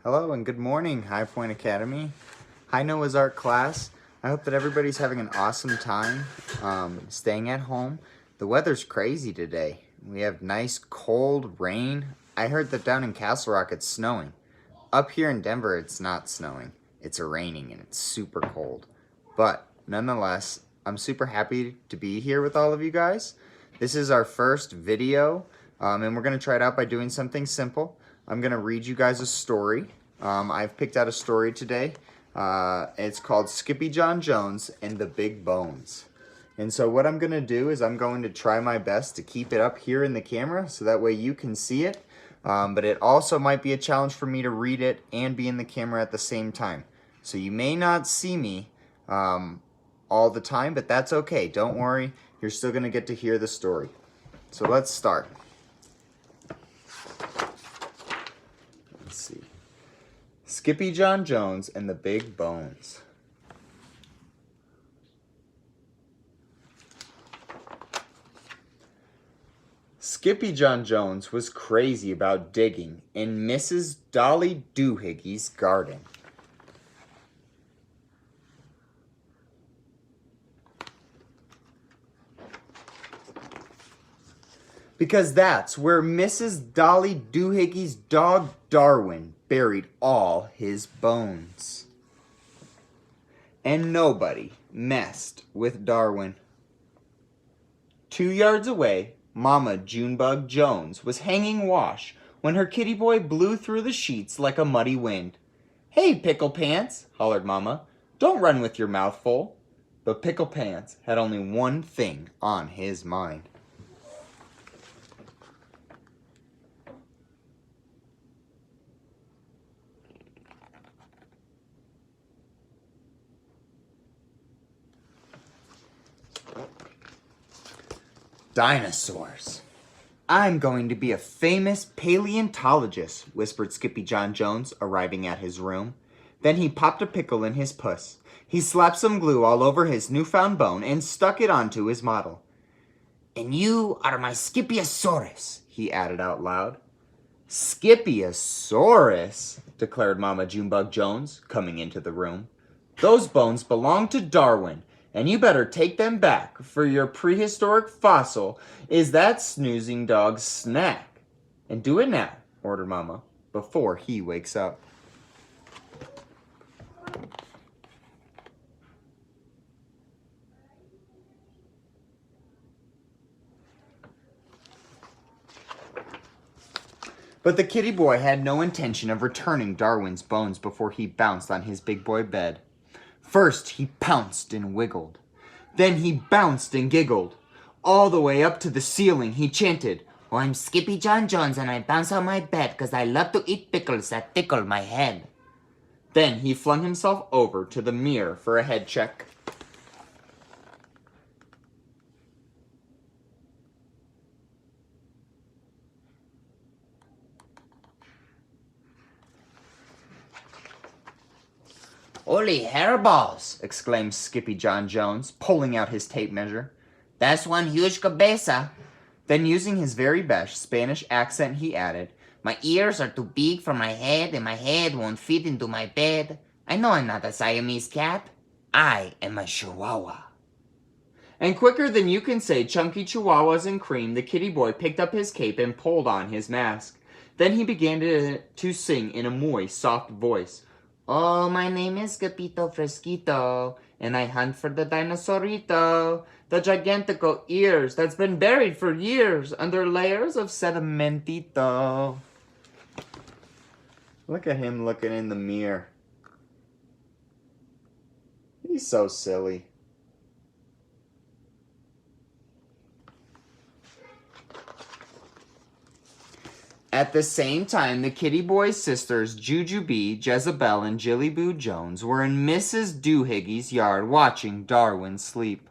Hello and good morning, High Point Academy. Hi Noah's Art class. I hope that everybody's having an awesome time staying at home. The weather's crazy today. We have nice cold rain. I heard that down in Castle Rock it's snowing. Up here in Denver it's not snowing. It's raining and it's super cold. But nonetheless, I'm super happy to be here with all of you guys. This is our first video and we're going to try it out by doing something simple. I'm going to read you guys a story. I've picked out a story today. It's called Skippyjon Jones and the Big Bones. And so what I'm going to do is I'm going to try my best to keep it up here in the camera so that way you can see it. But it also might be a challenge for me to read it and be in the camera at the same time. So you may not see me all the time, but that's okay. Don't worry. You're still going to get to hear the story. So let's start. Let's see. Skippyjon Jones and the Big Bones. Skippyjon Jones was crazy about digging in Mrs. Dolly Doohickeys' garden. Because that's where Mrs. Dolly Doohickeys' dog Darwin buried all his bones. And nobody messed with Darwin. 2 yards away, Mama Junebug Jones was hanging wash when her kitty boy blew through the sheets like a muddy wind. "Hey, Pickle Pants," hollered Mama, "don't run with your mouth full." But Pickle Pants had only one thing on his mind. Dinosaurs. "I'm going to be a famous paleontologist," whispered Skippyjon Jones, arriving at his room. Then he popped a pickle in his puss. He slapped some glue all over his newfound bone and stuck it onto his model. "And you are my Skippyosaurus," he added out loud. "Skippyosaurus," declared Mama Junebug Jones, coming into the room. "Those bones belong to Darwin. And you better take them back, for your prehistoric fossil is that snoozing dog's snack. And do it now," ordered Mama, "before he wakes up." But the kitty boy had no intention of returning Darwin's bones before he bounced on his big boy bed. First, he pounced and wiggled. Then he bounced and giggled. All the way up to the ceiling, he chanted, "Oh, I'm Skippyjon Jones and I bounce on my bed 'cause I love to eat pickles that tickle my head." Then he flung himself over to the mirror for a head check. "Holy hairballs!" exclaimed Skippyjon Jones, pulling out his tape measure. "That's one huge cabeza." Then, using his very best Spanish accent, he added, "My ears are too big for my head, and my head won't fit into my bed. I know I'm not a Siamese cat. I am a Chihuahua." And quicker than you can say chunky chihuahuas and cream, the kitty boy picked up his cape and pulled on his mask. Then he began to sing in a moist, soft voice. "Oh, my name is Gapito Fresquito, and I hunt for the dinosaurito, the gigantico ears that's been buried for years under layers of sedimentito." Look at him looking in the mirror. He's so silly. At the same time, the kitty boy's sisters, Jujubee, Jezebel, and Jillyboo Jones, were in Mrs. Doohickeys' yard watching Darwin sleep.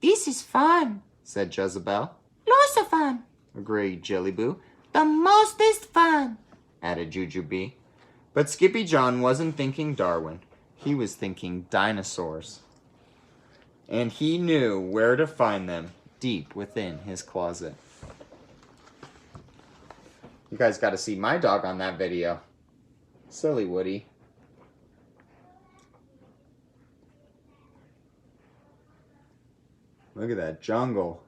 "This is fun," said Jezebel. "Lots of fun," agreed Jillyboo. "The mostest fun," added Jujubee. But Skippyjon wasn't thinking Darwin. He was thinking dinosaurs. And he knew where to find them deep within his closet. You guys got to see my dog on that video. Silly Woody. Look at that jungle.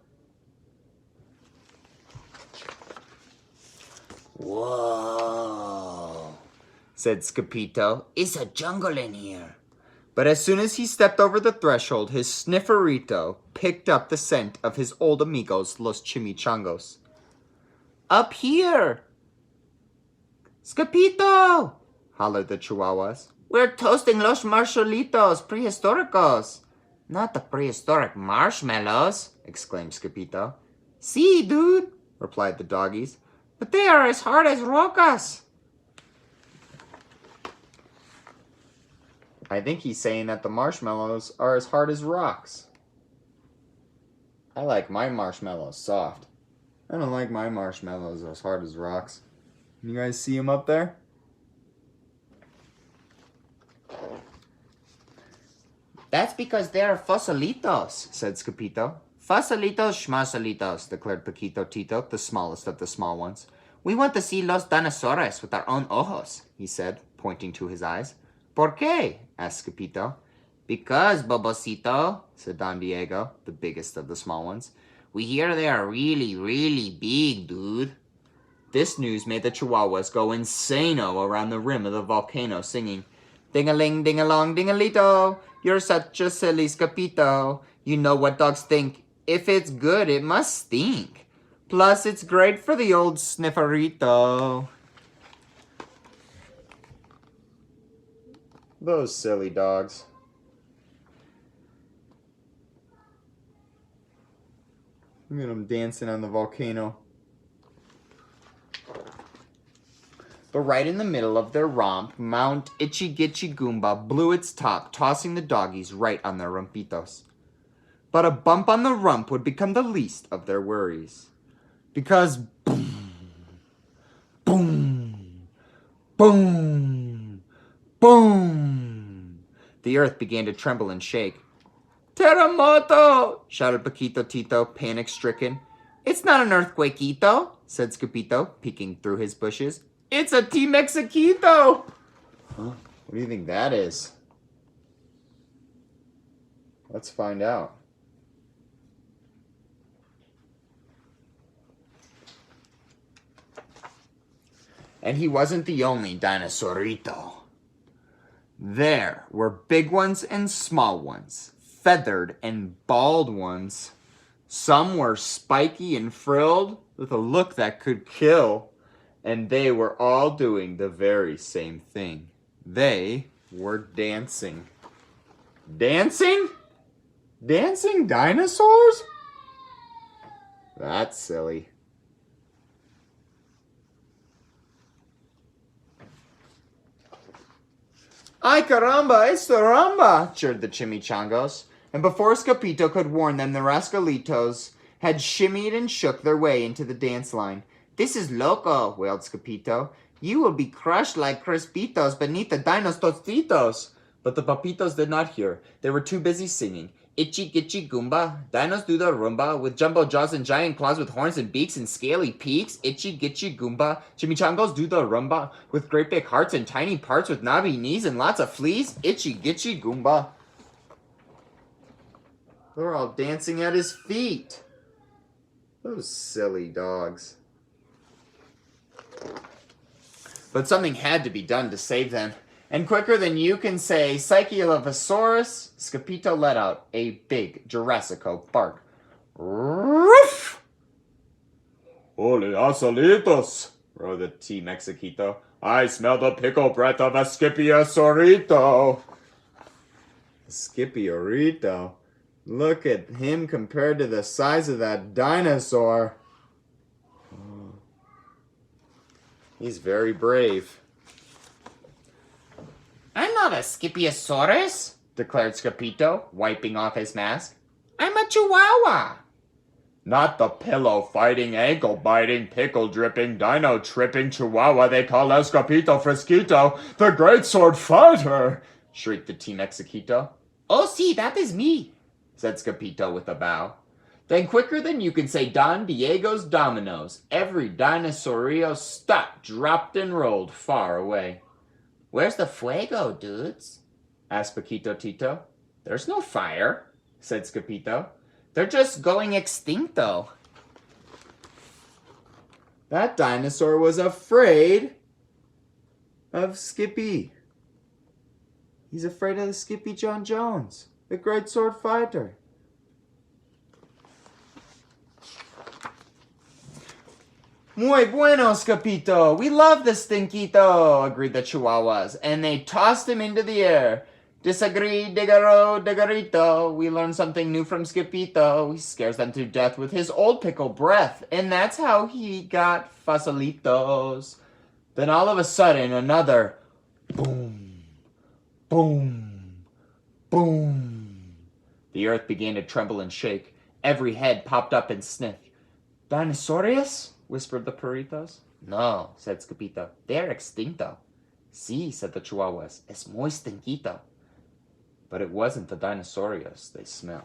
Whoa, said Skippyjon. It's a jungle in here. But as soon as he stepped over the threshold, his snifferito picked up the scent of his old amigos, los chimichangos. Up here! Skippyjon! hollered the chihuahuas. We're toasting los marshalitos prehistóricos. Not the prehistoric marshmallows, exclaimed Skippyjon. See, dude, replied the doggies. But they are as hard as rocas. I think he's saying that the marshmallows are as hard as rocks. I like my marshmallows soft. I don't like my marshmallows as hard as rocks. You guys see them up there? That's because they are fosilitos, said Skippyjon. Fosilitos schmosilitos, declared Paquito Tito, the smallest of the small ones. We want to see los dinosaurs with our own ojos, he said, pointing to his eyes. ¿Por qué? asked Skippyjon. Because, Bobocito, said Don Diego, the biggest of the small ones. We hear they are really, really big, dude. This news made the chihuahuas go insano around the rim of the volcano, singing, Ding-a-ling, ding-a-long, ding-a-lito, you're such a silly Skippyjon. You know what dogs think. If it's good, it must stink. Plus, it's great for the old snifferito. Those silly dogs. Look at them dancing on the volcano. But right in the middle of their romp, Mount Itchy Gitchy Goomba blew its top, tossing the doggies right on their rumpitos. But a bump on the rump would become the least of their worries. Because boom, boom, boom, boom, the earth began to tremble and shake. Terremoto! Shouted Paquito Tito, panic-stricken. It's not an earthquakeito, said Skippyjon, peeking through his bushes. It's a T-Mexiquito! Huh? What do you think that is? Let's find out. And he wasn't the only dinosaurito. There were big ones and small ones, feathered and bald ones. Some were spiky and frilled with a look that could kill. And they were all doing the very same thing. They were dancing. Dancing? Dancing dinosaurs? That's silly. Ay caramba, it's the rumba, cheered the chimichangos. And before Skippyjon could warn them, the rascalitos had shimmied and shook their way into the dance line. This is loco, wailed Skippyjon. You will be crushed like crispitos beneath the dinos tostitos. But the papitos did not hear. They were too busy singing. Itchy gitchy goomba, dinos do the rumba, with jumbo jaws and giant claws with horns and beaks and scaly peaks. Itchy gitchy goomba, chimichangos do the rumba, with great big hearts and tiny parts with knobby knees and lots of fleas. Itchy gitchy goomba. They're all dancing at his feet. Those silly dogs. But something had to be done to save them. And quicker than you can say Psychelovosaurus, Skippyjon let out a big Jurassico bark. Roof! Holy asolitos, roared the T-Mexiquito. I smell the pickle breath of a Scipiosaurito. Scipiosaurito? Look at him compared to the size of that dinosaur. He's very brave. I'm not a Scipiosaurus, declared Skippyjon, wiping off his mask. I'm a Chihuahua. Not the pillow-fighting, ankle-biting, pickle-dripping, dino-tripping Chihuahua they call Escapito Fresquito, the great sword fighter, shrieked the T-Mexiquito. Oh, see, that is me, said Skippyjon with a bow. Then quicker than you can say Don Diego's dominoes, every dinosaurio stopped, dropped, and rolled far away. Where's the fuego, dudes? Asked Paquito Tito. There's no fire, said Skippyjo. They're just going extincto. That dinosaur was afraid of Skippy. He's afraid of the Skippyjon Jones, the great sword fighter. Muy bueno, Skippyjo. We love the Stinquito, agreed the Chihuahuas, and they tossed him into the air. Disagree, digaro, digarito. We learned something new from Skippyjo. He scares them to death with his old pickle breath, and that's how he got facilitos. Then all of a sudden, another boom, boom, boom. The earth began to tremble and shake. Every head popped up and sniffed. Dinosaurius? Whispered the perritos. No, said Skippyjo. They're extinto. Sí, said the Chihuahuas. Es muy stinquito. But it wasn't the dinosaurios they smelled.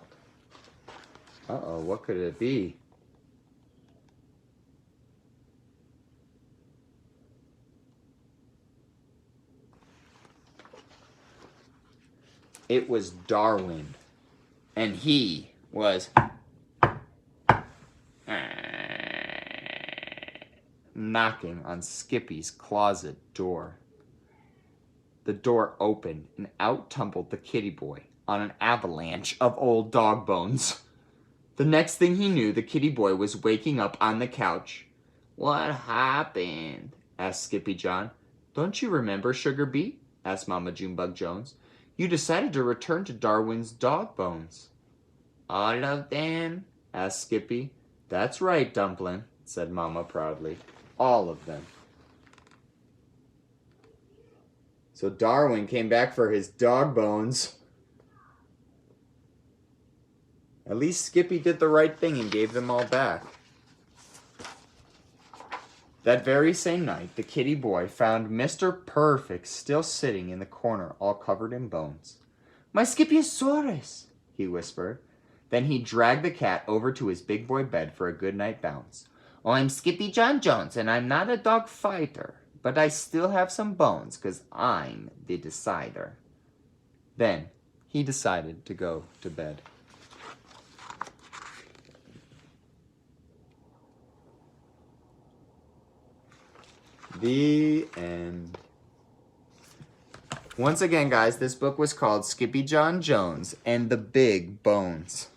Uh-oh, what could it be? It was Darwin. And he was knocking on Skippy's closet door. The door opened, and out tumbled the kitty boy on an avalanche of old dog bones. The next thing he knew, the kitty boy was waking up on the couch. What happened? Asked Skippyjon. Don't you remember, Sugar Beet? Asked Mama Junebug Jones. You decided to return to Darwin's dog bones. All of them? Asked Skippy. That's right, Dumpling, said Mama proudly. All of them. So Darwin came back for his dog bones. At least Skippy did the right thing and gave them all back. That very same night, the kitty boy found Mr. Perfect still sitting in the corner, all covered in bones. My Skippyosaurus, he whispered. Then he dragged the cat over to his big boy bed for a good night bounce. Oh, I'm Skippyjon Jones, and I'm not a dog fighter, but I still have some bones, 'cause I'm the decider. Then he decided to go to bed. The end. Once again, guys, this book was called Skippyjon Jones and the Big Bones.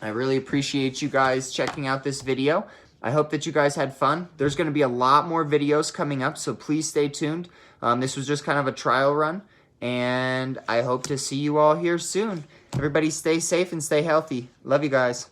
I really appreciate you guys checking out this video. I hope that you guys had fun. There's going to be a lot more videos coming up, so please stay tuned. This was just kind of a trial run, and I hope to see you all here soon. Everybody stay safe and stay healthy. Love you guys.